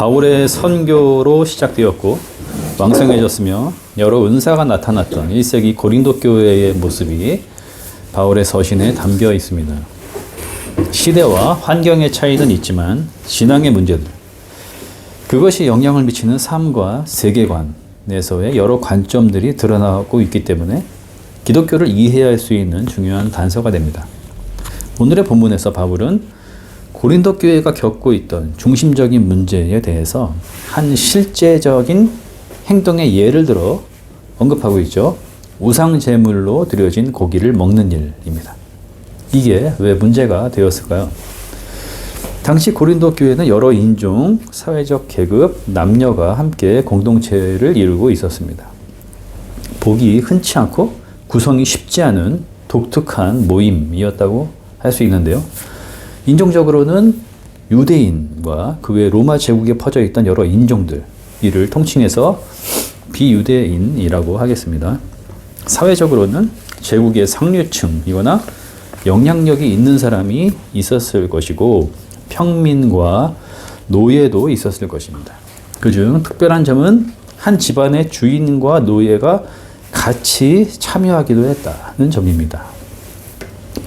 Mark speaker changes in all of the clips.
Speaker 1: 바울의 선교로 시작되었고 왕성해졌으며 여러 은사가 나타났던 1세기 고린도 교회의 모습이 바울의 서신에 담겨 있습니다. 시대와 환경의 차이는 있지만 신앙의 문제들, 그것이 영향을 미치는 삶과 세계관에서의 여러 관점들이 드러나고 있기 때문에 기독교를 이해할 수 있는 중요한 단서가 됩니다. 오늘의 본문에서 바울은 고린도 교회가 겪고 있던 중심적인 문제에 대해서 한 실제적인 행동의 예를 들어 언급하고 있죠. 우상 제물로 드려진 고기를 먹는 일입니다. 이게 왜 문제가 되었을까요? 당시 고린도 교회는 여러 인종, 사회적 계급, 남녀가 함께 공동체를 이루고 있었습니다. 보기 흔치 않고 구성이 쉽지 않은 독특한 모임이었다고 할 수 있는데요. 인종적으로는 유대인과 그 외 로마 제국에 퍼져 있던 여러 인종들, 이를 통칭해서 비유대인이라고 하겠습니다. 사회적으로는 제국의 상류층이거나 영향력이 있는 사람이 있었을 것이고 평민과 노예도 있었을 것입니다. 그중 특별한 점은 한 집안의 주인과 노예가 같이 참여하기도 했다는 점입니다.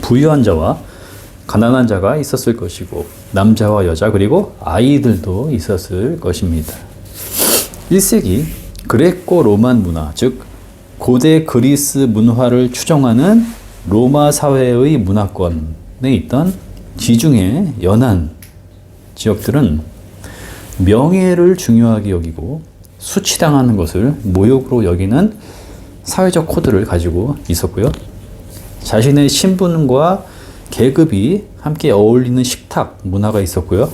Speaker 1: 부유한 자와 가난한 자가 있었을 것이고 남자와 여자 그리고 아이들도 있었을 것입니다. 1세기 그레코 로만 문화, 즉 고대 그리스 문화를 추종하는 로마 사회의 문화권에 있던 지중해 연안 지역들은 명예를 중요하게 여기고 수치당하는 것을 모욕으로 여기는 사회적 코드를 가지고 있었고요. 자신의 신분과 계급이 함께 어울리는 식탁 문화가 있었고요.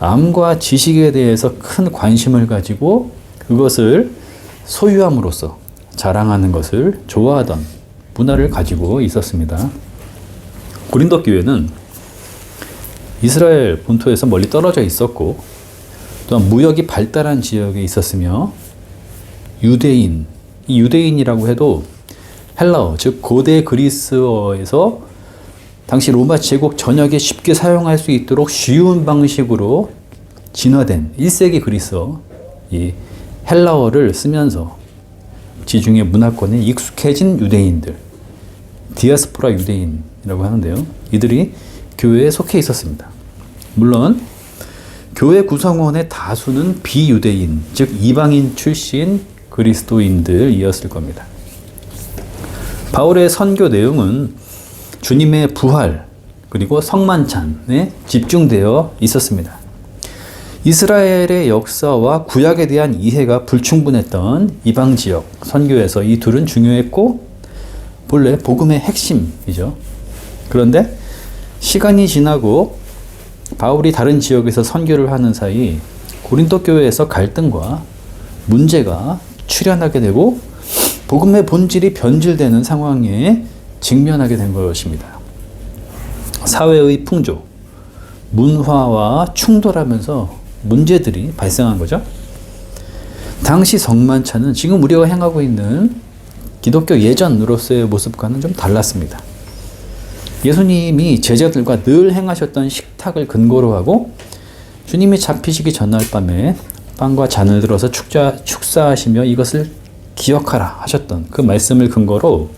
Speaker 1: 암과 지식에 대해서 큰 관심을 가지고 그것을 소유함으로써 자랑하는 것을 좋아하던 문화를 가지고 있었습니다. 고린도 교회는 이스라엘 본토에서 멀리 떨어져 있었고 또한 무역이 발달한 지역에 있었으며 유대인, 이 유대인이라고 해도 헬라어, 즉 고대 그리스어에서 당시 로마 제국 전역에 쉽게 사용할 수 있도록 쉬운 방식으로 진화된 1세기 그리스어, 이 헬라어를 쓰면서 지중해 문화권에 익숙해진 유대인들, 디아스포라 유대인이라고 하는데요. 이들이 교회에 속해 있었습니다. 물론 교회 구성원의 다수는 비유대인, 즉 이방인 출신 그리스도인들이었을 겁니다. 바울의 선교 내용은 주님의 부활 그리고 성만찬에 집중되어 있었습니다. 이스라엘의 역사와 구약에 대한 이해가 불충분했던 이방 지역 선교에서 이 둘은 중요했고 본래 복음의 핵심이죠. 그런데 시간이 지나고 바울이 다른 지역에서 선교를 하는 사이 고린도 교회에서 갈등과 문제가 출현하게 되고 복음의 본질이 변질되는 상황에 직면하게 된 것입니다. 사회의 풍조, 문화와 충돌하면서 문제들이 발생한 거죠. 당시 성만찬은 지금 우리가 행하고 있는 기독교 예전으로서의 모습과는 좀 달랐습니다. 예수님이 제자들과 늘 행하셨던 식탁을 근거로 하고 주님이 잡히시기 전날 밤에 빵과 잔을 들어서 축사하시며 이것을 기억하라 하셨던 그 말씀을 근거로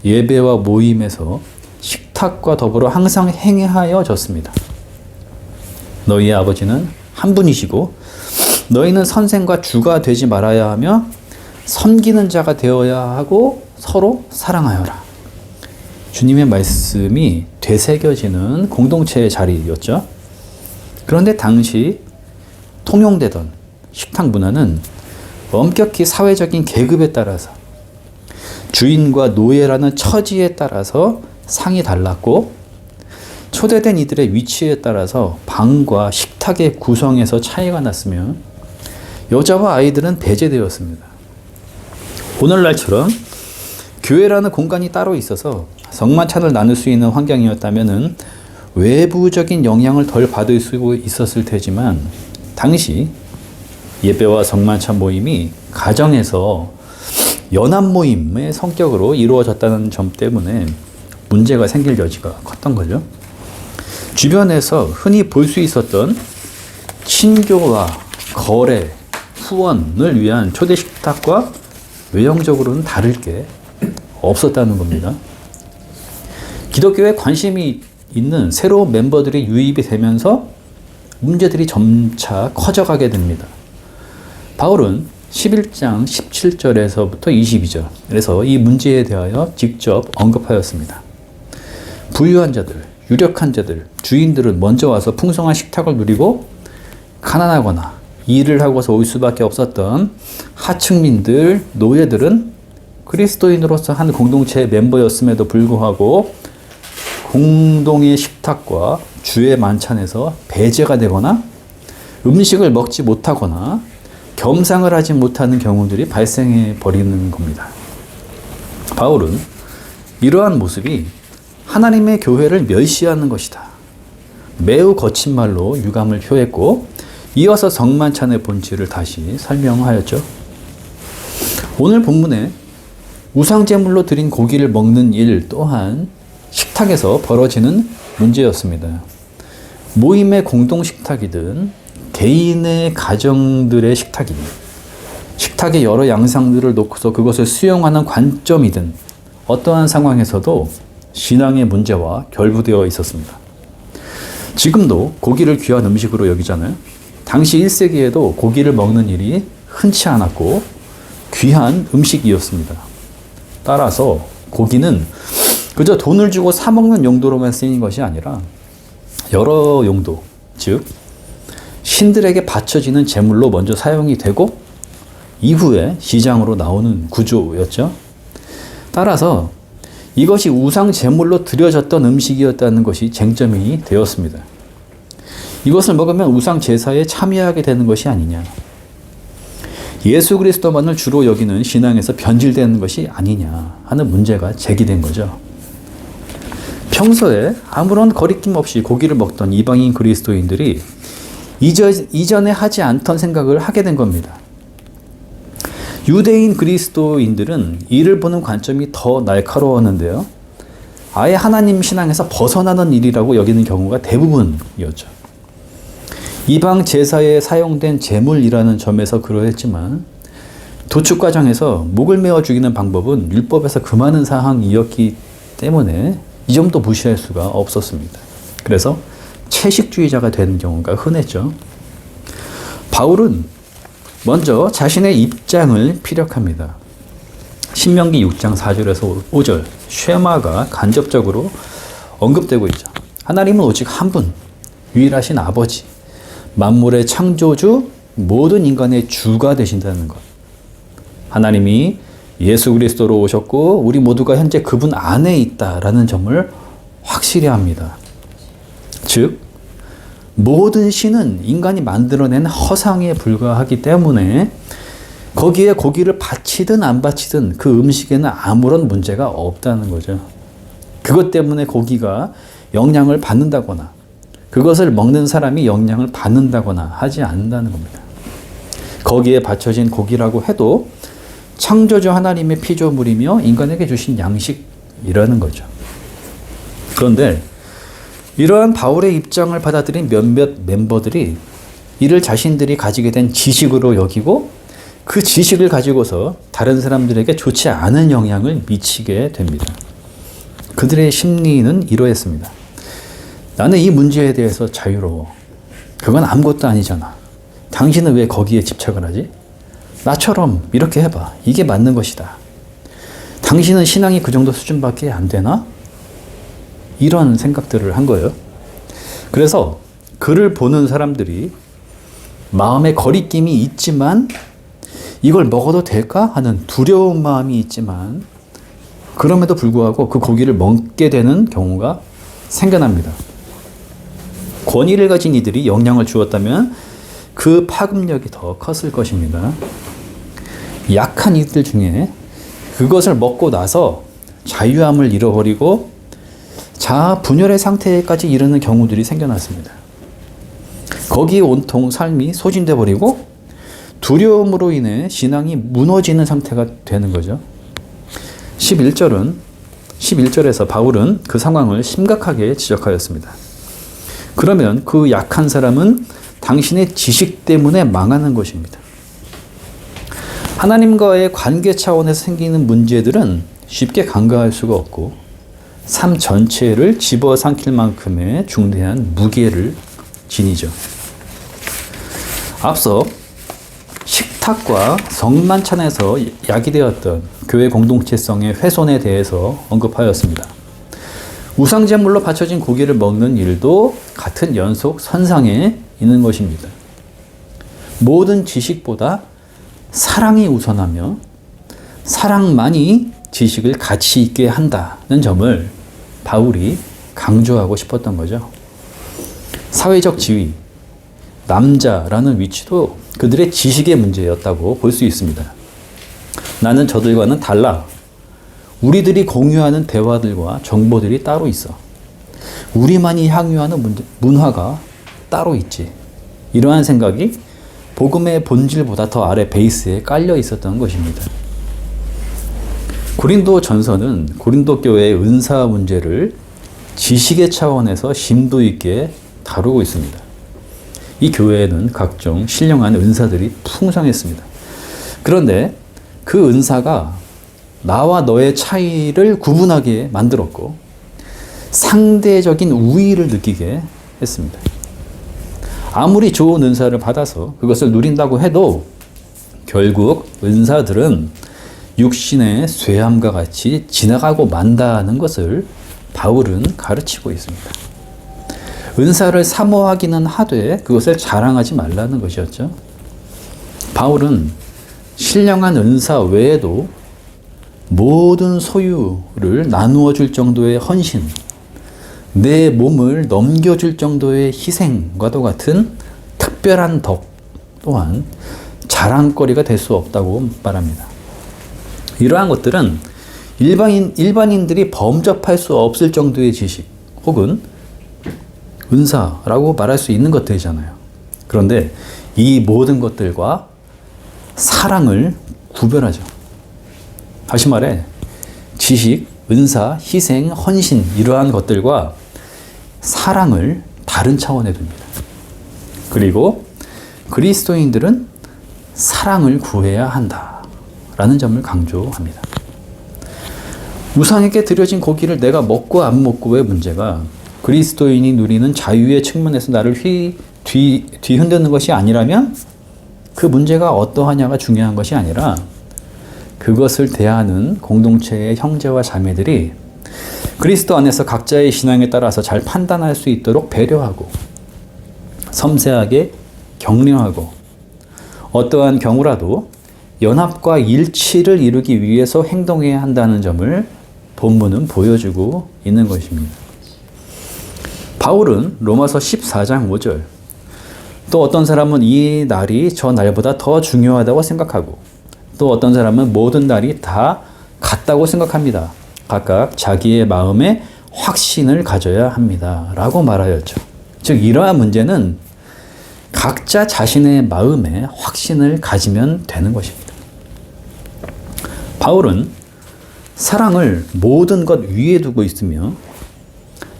Speaker 1: 예배와 모임에서 식탁과 더불어 항상 행하여졌습니다. 너희의 아버지는 한 분이시고 너희는 선생과 주가 되지 말아야 하며 섬기는 자가 되어야 하고 서로 사랑하여라. 주님의 말씀이 되새겨지는 공동체의 자리였죠. 그런데 당시 통용되던 식탁 문화는 엄격히 사회적인 계급에 따라서 주인과 노예라는 처지에 따라서 상이 달랐고 초대된 이들의 위치에 따라서 방과 식탁의 구성에서 차이가 났으며 여자와 아이들은 배제되었습니다. 오늘날처럼 교회라는 공간이 따로 있어서 성만찬을 나눌 수 있는 환경이었다면 외부적인 영향을 덜 받을 수 있었을 테지만 당시 예배와 성만찬 모임이 가정에서 연합 모임의 성격으로 이루어졌다는 점 때문에 문제가 생길 여지가 컸던 거죠. 주변에서 흔히 볼 수 있었던 친교와 거래, 후원을 위한 초대 식탁과 외형적으로는 다를 게 없었다는 겁니다. 기독교에 관심이 있는 새로운 멤버들이 유입이 되면서 문제들이 점차 커져가게 됩니다. 바울은 11장 17절에서부터 22절, 그래서 이 문제에 대하여 직접 언급하였습니다. 부유한 자들, 유력한 자들, 주인들은 먼저 와서 풍성한 식탁을 누리고 가난하거나 일을 하고서 올 수밖에 없었던 하층민들, 노예들은 그리스도인으로서 한 공동체의 멤버였음에도 불구하고 공동의 식탁과 주의 만찬에서 배제가 되거나 음식을 먹지 못하거나 겸상을 하지 못하는 경우들이 발생해 버리는 겁니다. 바울은 이러한 모습이 하나님의 교회를 멸시하는 것이다. 매우 거친 말로 유감을 표했고 이어서 성만찬의 본질을 다시 설명하였죠. 오늘 본문에 우상제물로 드린 고기를 먹는 일 또한 식탁에서 벌어지는 문제였습니다. 모임의 공동식탁이든 개인의 가정들의 식탁이든 식탁에 여러 양상들을 놓고서 그것을 수용하는 관점이든 어떠한 상황에서도 신앙의 문제와 결부되어 있었습니다. 지금도 고기를 귀한 음식으로 여기잖아요. 당시 1세기에도 고기를 먹는 일이 흔치 않았고 귀한 음식이었습니다. 따라서 고기는 그저 돈을 주고 사 먹는 용도로만 쓰인 것이 아니라 여러 용도, 즉 신들에게 바쳐지는 제물로 먼저 사용이 되고 이후에 시장으로 나오는 구조였죠. 따라서 이것이 우상 제물로 드려졌던 음식이었다는 것이 쟁점이 되었습니다. 이것을 먹으면 우상 제사에 참여하게 되는 것이 아니냐. 예수 그리스도만을 주로 여기는 신앙에서 변질되는 것이 아니냐 하는 문제가 제기된 거죠. 평소에 아무런 거리낌 없이 고기를 먹던 이방인 그리스도인들이 이전에 하지 않던 생각을 하게 된 겁니다. 유대인 그리스도인들은 이를 보는 관점이 더 날카로웠는데요. 아예 하나님 신앙에서 벗어나는 일이라고 여기는 경우가 대부분이었죠. 이방 제사에 사용된 제물이라는 점에서 그러했지만 도축 과정에서 목을 메어 죽이는 방법은 율법에서 금하는 사항이었기 때문에 이 점도 무시할 수가 없었습니다. 그래서 채식주의자가 되는 경우가 흔했죠. 바울은 먼저 자신의 입장을 피력합니다. 신명기 6장 4절에서 5절 쉐마가 간접적으로 언급되고 있죠. 하나님은 오직 한 분, 유일하신 아버지, 만물의 창조주, 모든 인간의 주가 되신다는 것. 하나님이 예수 그리스도로 오셨고 우리 모두가 현재 그분 안에 있다라는 점을 확실히 합니다. 즉 모든 신은 인간이 만들어낸 허상에 불과하기 때문에 거기에 고기를 바치든 안 바치든 그 음식에는 아무런 문제가 없다는 거죠. 그것 때문에 고기가 영향을 받는다거나 그것을 먹는 사람이 영향을 받는다거나 하지 않는다는 겁니다. 거기에 바쳐진 고기라고 해도 창조주 하나님의 피조물이며 인간에게 주신 양식이라는 거죠. 그런데 이러한 바울의 입장을 받아들인 몇몇 멤버들이 이를 자신들이 가지게 된 지식으로 여기고 그 지식을 가지고서 다른 사람들에게 좋지 않은 영향을 미치게 됩니다. 그들의 심리는 이러했습니다. 나는 이 문제에 대해서 자유로워. 그건 아무것도 아니잖아. 당신은 왜 거기에 집착을 하지? 나처럼 이렇게 해봐. 이게 맞는 것이다. 당신은 신앙이 그 정도 수준밖에 안 되나? 이런 생각들을 한 거예요. 그래서 그를 보는 사람들이 마음에 거리낌이 있지만 이걸 먹어도 될까 하는 두려운 마음이 있지만 그럼에도 불구하고 그 고기를 먹게 되는 경우가 생겨납니다. 권위를 가진 이들이 영향을 주었다면 그 파급력이 더 컸을 것입니다. 약한 이들 중에 그것을 먹고 나서 자유함을 잃어버리고 자아 분열의 상태까지 이르는 경우들이 생겨났습니다. 거기에 온통 삶이 소진돼 버리고 두려움으로 인해 신앙이 무너지는 상태가 되는 거죠. 11절에서 바울은 그 상황을 심각하게 지적하였습니다. 그러면 그 약한 사람은 당신의 지식 때문에 망하는 것입니다. 하나님과의 관계 차원에서 생기는 문제들은 쉽게 간과할 수가 없고 삶 전체를 집어삼킬 만큼의 중대한 무게를 지니죠. 앞서 식탁과 성만찬에서 야기되었던 교회 공동체성의 훼손에 대해서 언급하였습니다. 우상제물로 바쳐진 고기를 먹는 일도 같은 연속 선상에 있는 것입니다. 모든 지식보다 사랑이 우선하며 사랑만이 지식을 가치 있게 한다는 점을 바울이 강조하고 싶었던 거죠. 사회적 지위, 남자라는 위치도 그들의 지식의 문제였다고 볼 수 있습니다. 나는 저들과는 달라. 우리들이 공유하는 대화들과 정보들이 따로 있어. 우리만이 향유하는 문화가 따로 있지. 이러한 생각이 복음의 본질보다 더 아래 베이스에 깔려 있었던 것입니다. 고린도 전서는 고린도 교회의 은사 문제를 지식의 차원에서 심도 있게 다루고 있습니다. 이 교회에는 각종 신령한 은사들이 풍성했습니다. 그런데 그 은사가 나와 너의 차이를 구분하게 만들었고 상대적인 우위를 느끼게 했습니다. 아무리 좋은 은사를 받아서 그것을 누린다고 해도 결국 은사들은 육신의 쇠함과 같이 지나가고 만다는 것을 바울은 가르치고 있습니다. 은사를 사모하기는 하되 그것을 자랑하지 말라는 것이었죠. 바울은 신령한 은사 외에도 모든 소유를 나누어 줄 정도의 헌신, 내 몸을 넘겨줄 정도의 희생과도 같은 특별한 덕 또한 자랑거리가 될 수 없다고 말합니다. 이러한 것들은 일반인들이 범접할 수 없을 정도의 지식 혹은 은사라고 말할 수 있는 것들이잖아요. 그런데 이 모든 것들과 사랑을 구별하죠. 다시 말해 지식, 은사, 희생, 헌신 이러한 것들과 사랑을 다른 차원에 둡니다. 그리고 그리스도인들은 사랑을 구해야 한다라는 점을 강조합니다. 우상에게 드려진 고기를 내가 먹고 안 먹고의 문제가 그리스도인이 누리는 자유의 측면에서 나를 뒤흔드는 것이 아니라면 그 문제가 어떠하냐가 중요한 것이 아니라 그것을 대하는 공동체의 형제와 자매들이 그리스도 안에서 각자의 신앙에 따라서 잘 판단할 수 있도록 배려하고 섬세하게 격려하고 어떠한 경우라도 연합과 일치를 이루기 위해서 행동해야 한다는 점을 본문은 보여주고 있는 것입니다. 바울은 로마서 14장 5절 또 어떤 사람은 이 날이 저 날보다 더 중요하다고 생각하고 또 어떤 사람은 모든 날이 다 같다고 생각합니다. 각각 자기의 마음에 확신을 가져야 합니다. 라고 말하였죠. 즉 이러한 문제는 각자 자신의 마음에 확신을 가지면 되는 것입니다. 바울은 사랑을 모든 것 위에 두고 있으며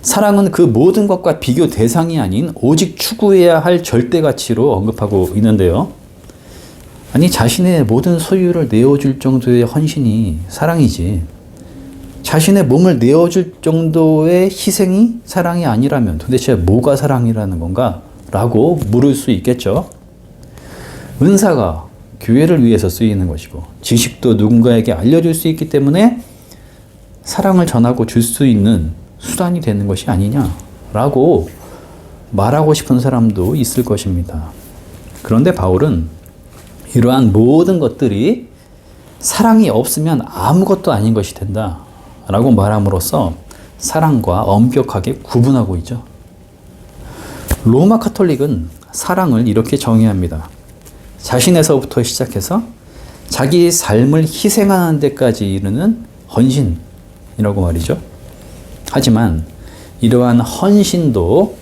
Speaker 1: 사랑은 그 모든 것과 비교 대상이 아닌 오직 추구해야 할 절대 가치로 언급하고 있는데요. 아니 자신의 모든 소유를 내어줄 정도의 헌신이 사랑이지 자신의 몸을 내어줄 정도의 희생이 사랑이 아니라면 도대체 뭐가 사랑이라는 건가? 라고 물을 수 있겠죠. 은사가 교회를 위해서 쓰이는 것이고 지식도 누군가에게 알려줄 수 있기 때문에 사랑을 전하고 줄 수 있는 수단이 되는 것이 아니냐라고 말하고 싶은 사람도 있을 것입니다. 그런데 바울은 이러한 모든 것들이 사랑이 없으면 아무것도 아닌 것이 된다 라고 말함으로써 사랑과 엄격하게 구분하고 있죠. 로마 카톨릭은 사랑을 이렇게 정의합니다. 자신에서부터 시작해서 자기의 삶을 희생하는 데까지 이르는 헌신이라고 말이죠. 하지만 이러한 헌신도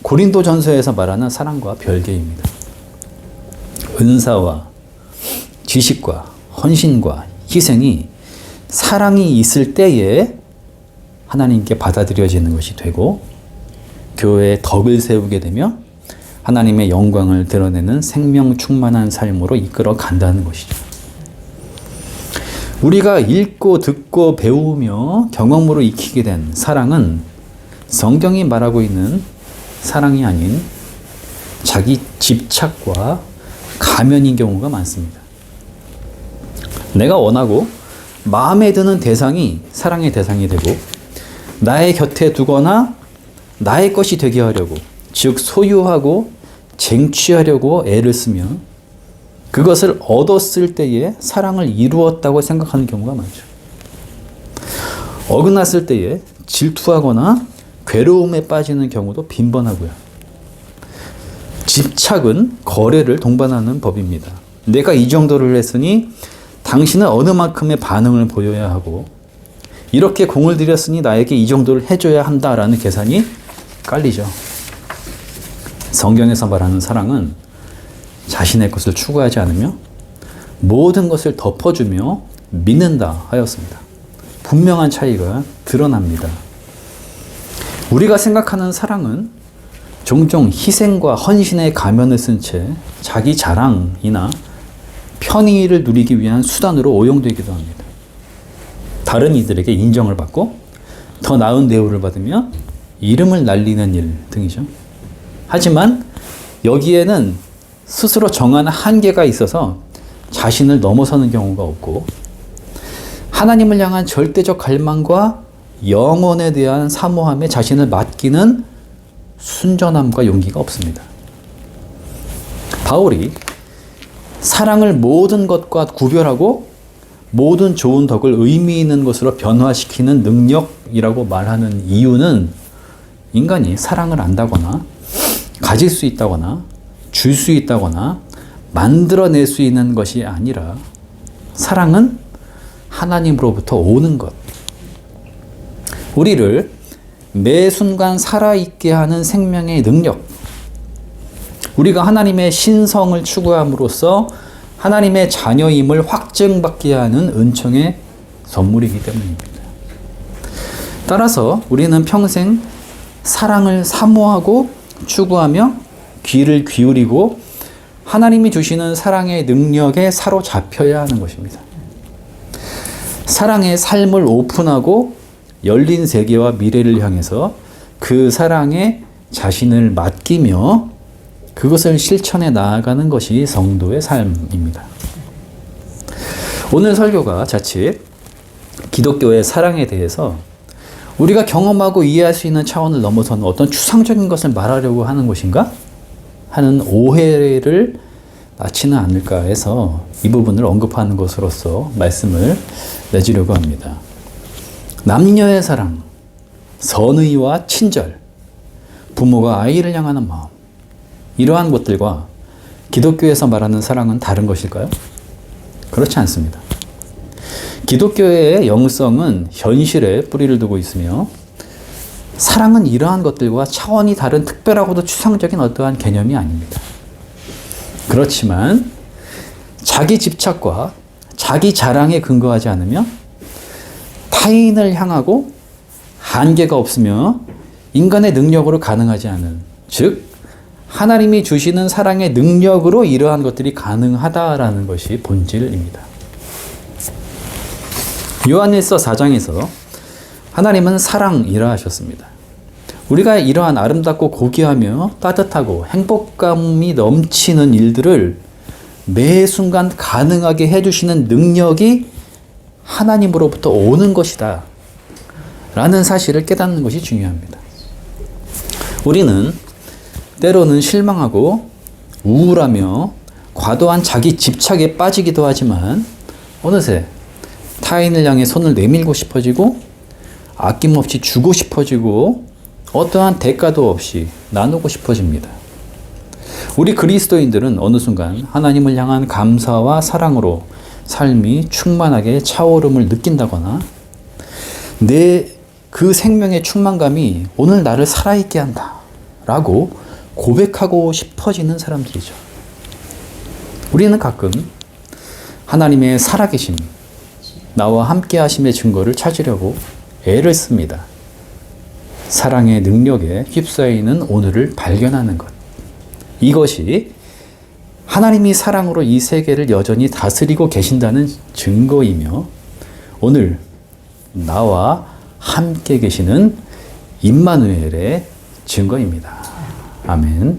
Speaker 1: 고린도전서에서 말하는 사랑과 별개입니다. 은사와 지식과 헌신과 희생이 사랑이 있을 때에 하나님께 받아들여지는 것이 되고 교회의 덕을 세우게 되며 하나님의 영광을 드러내는 생명 충만한 삶으로 이끌어 간다는 것이죠. 우리가 읽고 듣고 배우며 경험으로 익히게 된 사랑은 성경이 말하고 있는 사랑이 아닌 자기 집착과 가면인 경우가 많습니다. 내가 원하고 마음에 드는 대상이 사랑의 대상이 되고 나의 곁에 두거나 나의 것이 되게 하려고, 즉 소유하고 쟁취하려고 애를 쓰면 그것을 얻었을 때에 사랑을 이루었다고 생각하는 경우가 많죠. 어긋났을 때에 질투하거나 괴로움에 빠지는 경우도 빈번하고요. 집착은 거래를 동반하는 법입니다. 내가 이 정도를 했으니 당신은 어느 만큼의 반응을 보여야 하고, 이렇게 공을 들였으니 나에게 이 정도를 해줘야 한다라는 계산이 깔리죠. 성경에서 말하는 사랑은 자신의 것을 추구하지 않으며 모든 것을 덮어주며 믿는다 하였습니다. 분명한 차이가 드러납니다. 우리가 생각하는 사랑은 종종 희생과 헌신의 가면을 쓴 채 자기 자랑이나 편의를 누리기 위한 수단으로 오용되기도 합니다. 다른 이들에게 인정을 받고 더 나은 대우를 받으며 이름을 날리는 일 등이죠. 하지만 여기에는 스스로 정한 한계가 있어서 자신을 넘어서는 경우가 없고, 하나님을 향한 절대적 갈망과 영혼에 대한 사모함에 자신을 맡기는 순전함과 용기가 없습니다. 바울이 사랑을 모든 것과 구별하고 모든 좋은 덕을 의미 있는 것으로 변화시키는 능력이라고 말하는 이유는 인간이 사랑을 안다거나 가질 수 있다거나 줄 수 있다거나 만들어낼 수 있는 것이 아니라, 사랑은 하나님으로부터 오는 것, 우리를 매 순간 살아있게 하는 생명의 능력, 우리가 하나님의 신성을 추구함으로써 하나님의 자녀임을 확증받게 하는 은총의 선물이기 때문입니다. 따라서 우리는 평생 사랑을 사모하고 추구하며 귀를 기울이고 하나님이 주시는 사랑의 능력에 사로잡혀야 하는 것입니다. 사랑의 삶을 오픈하고 열린 세계와 미래를 향해서 그 사랑에 자신을 맡기며 그것을 실천해 나아가는 것이 성도의 삶입니다. 오늘 설교가 자칫 기독교의 사랑에 대해서 우리가 경험하고 이해할 수 있는 차원을 넘어서는 어떤 추상적인 것을 말하려고 하는 것인가 하는 오해를 낳지는 않을까 해서 이 부분을 언급하는 것으로서 말씀을 내주려고 합니다. 남녀의 사랑, 선의와 친절, 부모가 아이를 향하는 마음, 이러한 것들과 기독교에서 말하는 사랑은 다른 것일까요? 그렇지 않습니다. 기독교의 영성은 현실에 뿌리를 두고 있으며, 사랑은 이러한 것들과 차원이 다른 특별하고도 추상적인 어떠한 개념이 아닙니다. 그렇지만 자기 집착과 자기 자랑에 근거하지 않으며 타인을 향하고 한계가 없으며 인간의 능력으로 가능하지 않은, 즉 하나님이 주시는 사랑의 능력으로 이러한 것들이 가능하다라는 것이 본질입니다. 요한일서 4장에서 하나님은 사랑이라 하셨습니다. 우리가 이러한 아름답고 고귀하며 따뜻하고 행복감이 넘치는 일들을 매 순간 가능하게 해주시는 능력이 하나님으로부터 오는 것이다 라는 사실을 깨닫는 것이 중요합니다. 우리는 때로는 실망하고 우울하며 과도한 자기 집착에 빠지기도 하지만 어느새 타인을 향해 손을 내밀고 싶어지고 아낌없이 주고 싶어지고 어떠한 대가도 없이 나누고 싶어집니다. 우리 그리스도인들은 어느 순간 하나님을 향한 감사와 사랑으로 삶이 충만하게 차오름을 느낀다거나 그 생명의 충만감이 오늘 나를 살아있게 한다 라고 고백하고 싶어지는 사람들이죠. 우리는 가끔 하나님의 살아계신 나와 함께 하심의 증거를 찾으려고 애를 씁니다. 사랑의 능력에 휩싸이는 오늘을 발견하는 것, 이것이 하나님이 사랑으로 이 세계를 여전히 다스리고 계신다는 증거이며 오늘 나와 함께 계시는 임마누엘의 증거입니다. 아멘.